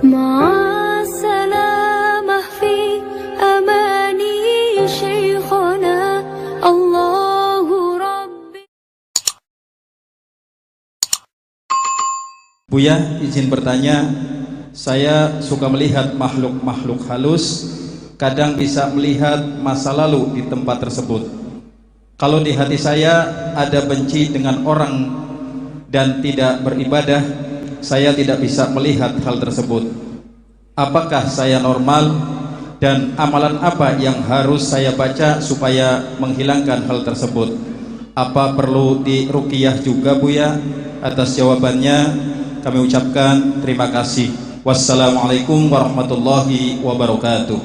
مع السلامة في أماني شيخنا الله ربي. Buya, izin bertanya, saya suka melihat makhluk-makhluk halus, kadang bisa melihat masa lalu di tempat tersebut. Kalau di hati saya ada benci dengan orang dan tidak beribadah, saya tidak bisa melihat hal tersebut. Apakah saya normal dan amalan apa yang harus saya baca supaya menghilangkan hal tersebut? Apa perlu diruqyah juga, Buya? Atas jawabannya kami ucapkan terima kasih. Wassalamualaikum warahmatullahi wabarakatuh.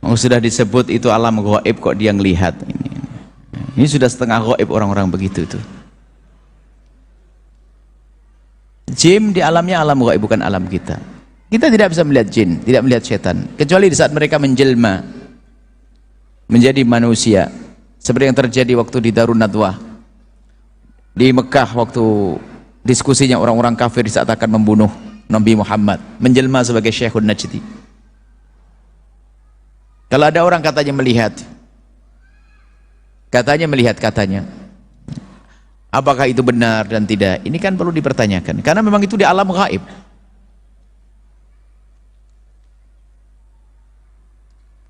Oh, sudah disebut itu alam gaib kok dia ngelihat ini sudah setengah gaib orang-orang begitu tuh. Jin di alamnya alam gaib, bukan alam kita. Kita tidak bisa melihat jin, tidak melihat setan, kecuali di saat mereka menjelma menjadi manusia, seperti yang terjadi waktu di Darun Nadwah di Mekah, waktu diskusinya orang-orang kafir di saat akan membunuh Nabi Muhammad, menjelma sebagai Syekhun Najdi. Kalau ada orang katanya melihat, apakah itu benar dan tidak? Ini kan perlu dipertanyakan, karena memang itu di alam gaib.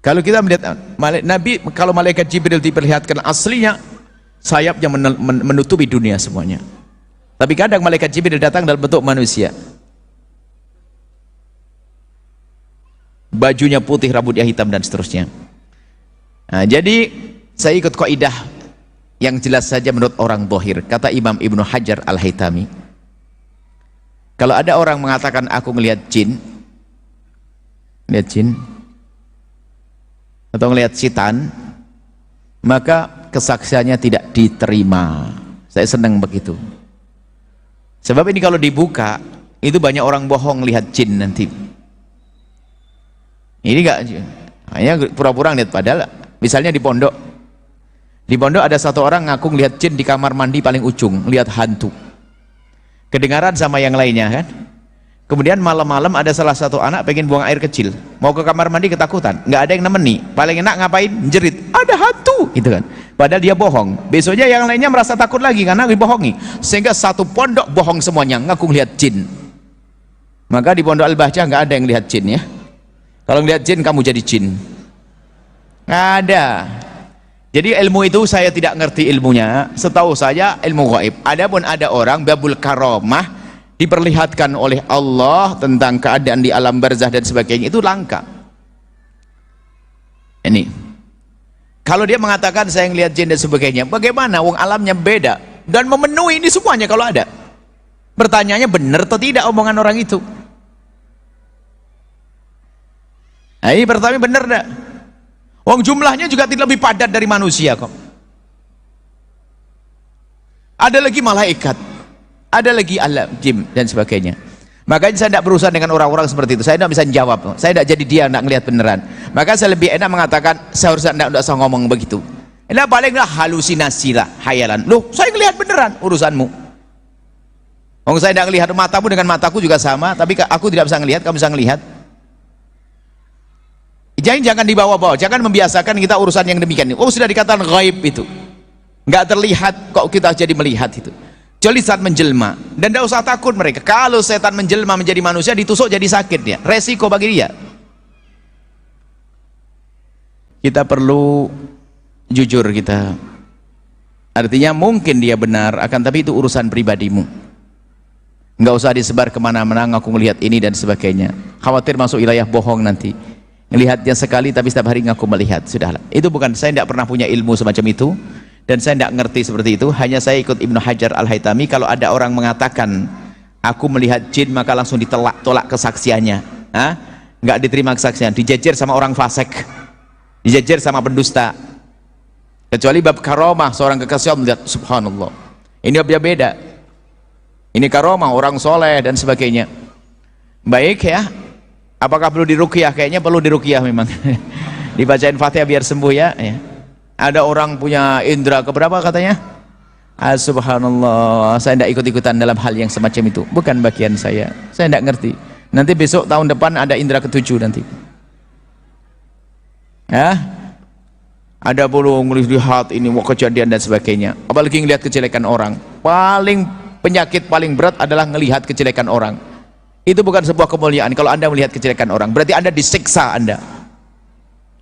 Kalau kita melihat Nabi, kalau malaikat Jibril diperlihatkan aslinya sayapnya menutupi dunia semuanya. Tapi kadang malaikat Jibril datang dalam bentuk manusia, bajunya putih, rambutnya hitam dan seterusnya. Nah, jadi saya ikut kaidah yang jelas saja menurut orang zahir. Kata Imam Ibnu Hajar Al-Haytami, kalau ada orang mengatakan aku melihat jin atau melihat setan, maka kesaksiannya tidak diterima. Saya senang begitu. Sebab ini kalau dibuka, itu banyak orang bohong lihat jin nanti. Ini enggak, hanya pura-pura lihat, padahal misalnya di pondok ada satu orang ngaku lihat jin di kamar mandi paling ujung, lihat hantu. Kedengaran sama yang lainnya kan. Kemudian malam-malam ada salah satu anak pengen buang air kecil, mau ke kamar mandi ketakutan, nggak ada yang nemeni, paling enak ngapain? Jerit, ada hantu, gitu kan. Padahal dia bohong. Besoknya yang lainnya merasa takut lagi karena dibohongi, sehingga satu pondok bohong semuanya, ngaku lihat jin. Maka di pondok Al-Bahjah nggak ada yang lihat jin ya. Kalau lihat jin kamu jadi jin, nggak ada. Jadi ilmu itu saya tidak ngerti ilmunya, setahu saya ilmu gaib. Adapun ada orang babul karomah, diperlihatkan oleh Allah tentang keadaan di alam barzah dan sebagainya, itu langka. Ini kalau dia mengatakan saya ngelihat jin dan sebagainya, bagaimana wong alamnya beda dan memenuhi ini semuanya. Kalau ada, pertanyaannya benar atau tidak omongan orang itu. Nah, ini pertama benar enggak? Wong jumlahnya juga tidak lebih padat dari manusia kok. Ada lagi malaikat, ada lagi alam jin dan sebagainya. Makanya saya tidak berurusan dengan orang-orang seperti itu. Saya tidak bisa jawab. Saya tidak jadi dia, tidak ngelihat beneran. Maka saya lebih enak mengatakan seharusnya tidak usah ngomong begitu. Ini palinglah halusinasi lah, hayalan. Loh, saya ngelihat beneran, urusanmu. Oh, saya tidak ngelihat, matamu dengan mataku juga sama, tapi aku tidak bisa ngelihat, kamu bisa ngelihat. Jangan dibawa-bawa, jangan membiasakan kita urusan yang demikian. Oh, sudah dikatakan gaib itu, nggak terlihat kok kita jadi melihat itu. Kecuali saat menjelma, dan tidak usah takut mereka. Kalau setan menjelma menjadi manusia, ditusuk jadi sakit dia, resiko bagi dia. Kita perlu jujur kita. Artinya mungkin dia benar, akan tapi itu urusan pribadimu. Nggak usah disebar kemana-mana, ngaku melihat ini dan sebagainya. Khawatir masuk wilayah bohong nanti. Melihatnya sekali, tapi setiap hari ngaku melihat. Sudahlah. Itu bukan, saya tidak pernah punya ilmu semacam itu. Dan saya tidak ngerti seperti itu. Hanya saya ikut Ibnu Hajar Al-Haytami. Kalau ada orang mengatakan aku melihat jin, maka langsung ditolak kesaksiannya. Nggak diterima kesaksian, dijejer sama orang fasik, dijejer sama pendusta. Kecuali bab karomah, seorang kekasih Allah melihat, subhanallah, ini beda. Ini karomah orang soleh dan sebagainya. Baik ya, apakah perlu diruqyah? Kayaknya perlu diruqyah memang. Dibacain Fatihah biar sembuh ya. Ada orang punya indera keberapa katanya? Subhanallah, saya tidak ikut-ikutan dalam hal yang semacam itu, bukan bagian saya tidak ngerti. Nanti besok tahun depan ada indera ketujuh nanti. Ya, ada puluh melihat ini kejadian dan sebagainya. Apalagi ngelihat kejelekan orang. Paling penyakit paling berat adalah ngelihat kejelekan orang. Itu bukan sebuah kemuliaan kalau Anda melihat kejelekan orang. Berarti Anda disiksa Anda.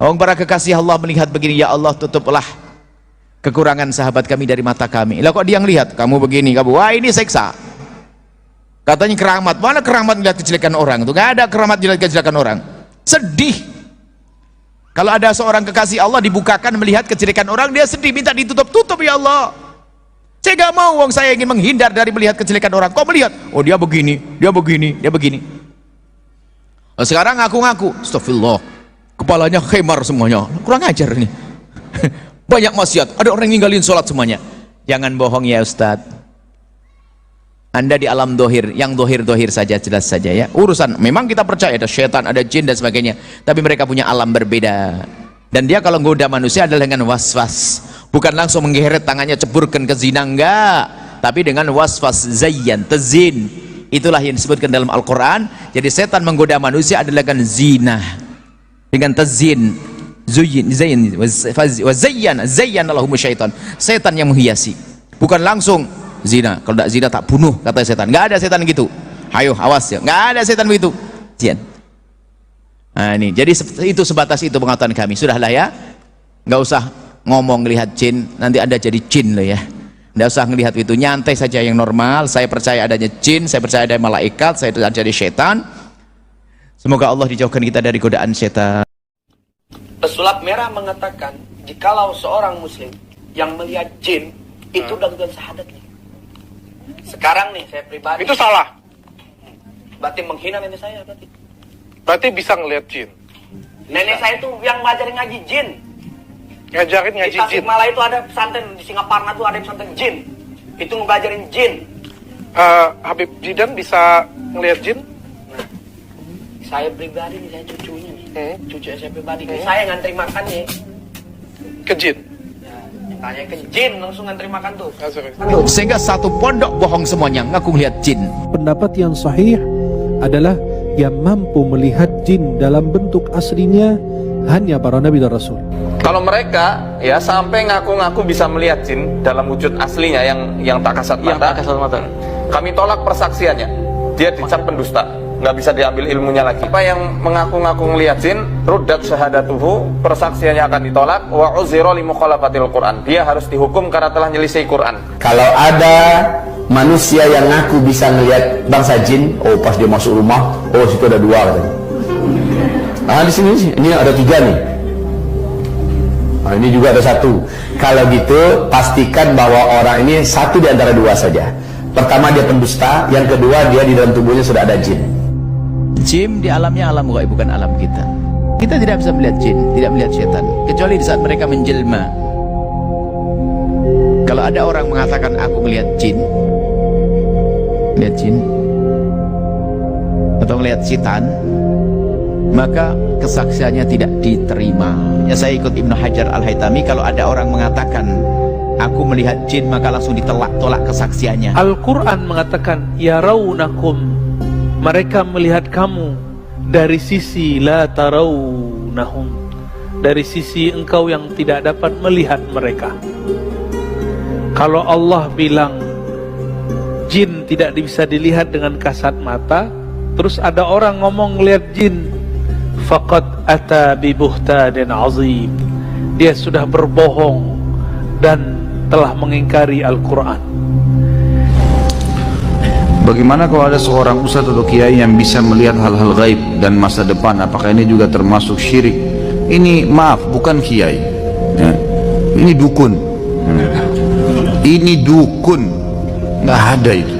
Orang para kekasih Allah melihat begini, ya Allah tutuplah kekurangan sahabat kami dari mata kami. Lah kok dia ngelihat kamu begini, kamu wah ini siksa. Katanya keramat, mana keramat melihat kejelekan orang? Itu nggak ada keramat melihat kejelekan orang. Sedih. Kalau ada seorang kekasih Allah dibukakan melihat kejelekan orang, dia sedih, minta ditutup-tutup, ya Allah. Saya nggak mau, wong saya ingin menghindar dari melihat kejelekan orang. Kok melihat? Oh dia begini, dia begini, dia begini. Oh, sekarang ngaku-ngaku, astagfirullah, kepalanya khemar semuanya. Kurang ajar ini. Banyak maksiat, ada orang ninggalin sholat semuanya. Jangan bohong ya Ustadz. Anda di alam dohir, yang dohir-dohir saja, jelas saja ya. Urusan, memang kita percaya ada syaitan, ada jin dan sebagainya. Tapi mereka punya alam berbeda. Dan dia kalau menggoda manusia adalah dengan was-was. Bukan langsung menggeret tangannya ceburkan ke zina, enggak. Tapi dengan was-was, zayyan, tazin. Itulah yang disebutkan dalam Al-Quran. Jadi setan menggoda manusia adalah dengan zina. Dengan tazin. Zuyin, zayin, zayyana lahumu syaitan. Setan yang menghiasi. Bukan langsung zina. Kalau tidak zina tak bunuh, kata setan. Nggak ada setan gitu. Ayo awas ya, nggak ada setan begitu. Jin. Nah ini, jadi itu sebatas itu pengetahuan kami. Sudahlah ya, nggak usah ngomong lihat jin, nanti Anda jadi jin loh ya. Nggak usah ngelihat itu, nyantai saja yang normal. Saya percaya adanya jin, saya percaya ada malaikat, saya percaya ada setan. Semoga Allah dijauhkan kita dari godaan setan. Pesulap merah mengatakan, jikalau seorang muslim yang melihat jin itu gangguan syahadat nih. Sekarang nih saya pribadi itu salah. Berarti menghina nenek saya berarti. Berarti bisa ngelihat jin. Nenek saya itu yang ngajarin ngaji jin. Ngajarin ngaji di jin. Tasikmalaya itu ada pesantren, di Singaparna itu ada pesantren jin. Itu ngajarin jin. Habib Jidan bisa ngelihat jin? Nah, saya pribadi nih, saya cucunya nih. Cucu saya pribadi. Saya ngantri makannya Ke jin. tanya ke jin langsung ngantri makan tuh. Sehingga satu pondok bohong semuanya, ngaku melihat jin. Pendapat yang sahih adalah yang mampu melihat jin dalam bentuk aslinya hanya para nabi dan rasul. Kalau mereka ya sampai ngaku-ngaku bisa melihat jin dalam wujud aslinya yang tak kasat mata, kami tolak persaksiannya. Dia dicap pendusta, nggak bisa diambil ilmunya lagi. Apa yang mengaku-ngaku ngelihat jin, ruddat syahadatuhu, persaksiannya akan ditolak. Wa uzira li mukhalafatil Quran, dia harus dihukum karena telah nyelisih Quran. Kalau ada manusia yang ngaku bisa ngelihat bangsa jin, oh pas dia masuk rumah, oh situ ada dua katanya. Nah di sini ini ada tiga nih. Nah, ini juga ada satu. Kalau gitu pastikan bahwa orang ini satu di antara dua saja. Pertama dia pendusta, yang kedua dia di dalam tubuhnya sudah ada jin. Jin di alamnya alam gaib, bukan alam kita. Kita tidak bisa melihat jin, tidak melihat setan, kecuali di saat mereka menjelma. Kalau ada orang mengatakan aku melihat jin atau melihat setan, maka kesaksiannya tidak diterima. Ya, saya ikut Ibnu Hajar Al-Haytami, kalau ada orang mengatakan aku melihat jin, maka langsung ditolak kesaksiannya. Al-Quran mengatakan yarawnakum, mereka melihat kamu dari sisi la tarawnahum, dari sisi engkau yang tidak dapat melihat mereka. Kalau Allah bilang jin tidak bisa dilihat dengan kasat mata, terus ada orang ngomong ngelihat jin, faqad ata bi buhtanin azim, dia sudah berbohong dan telah mengingkari Al-Quran. Bagaimana kalau ada seorang ustadz atau kiai yang bisa melihat hal-hal gaib dan masa depan? Apakah ini juga termasuk syirik? Ini maaf, bukan kiai ya. Ini dukun. Ini dukun, nggak ada itu.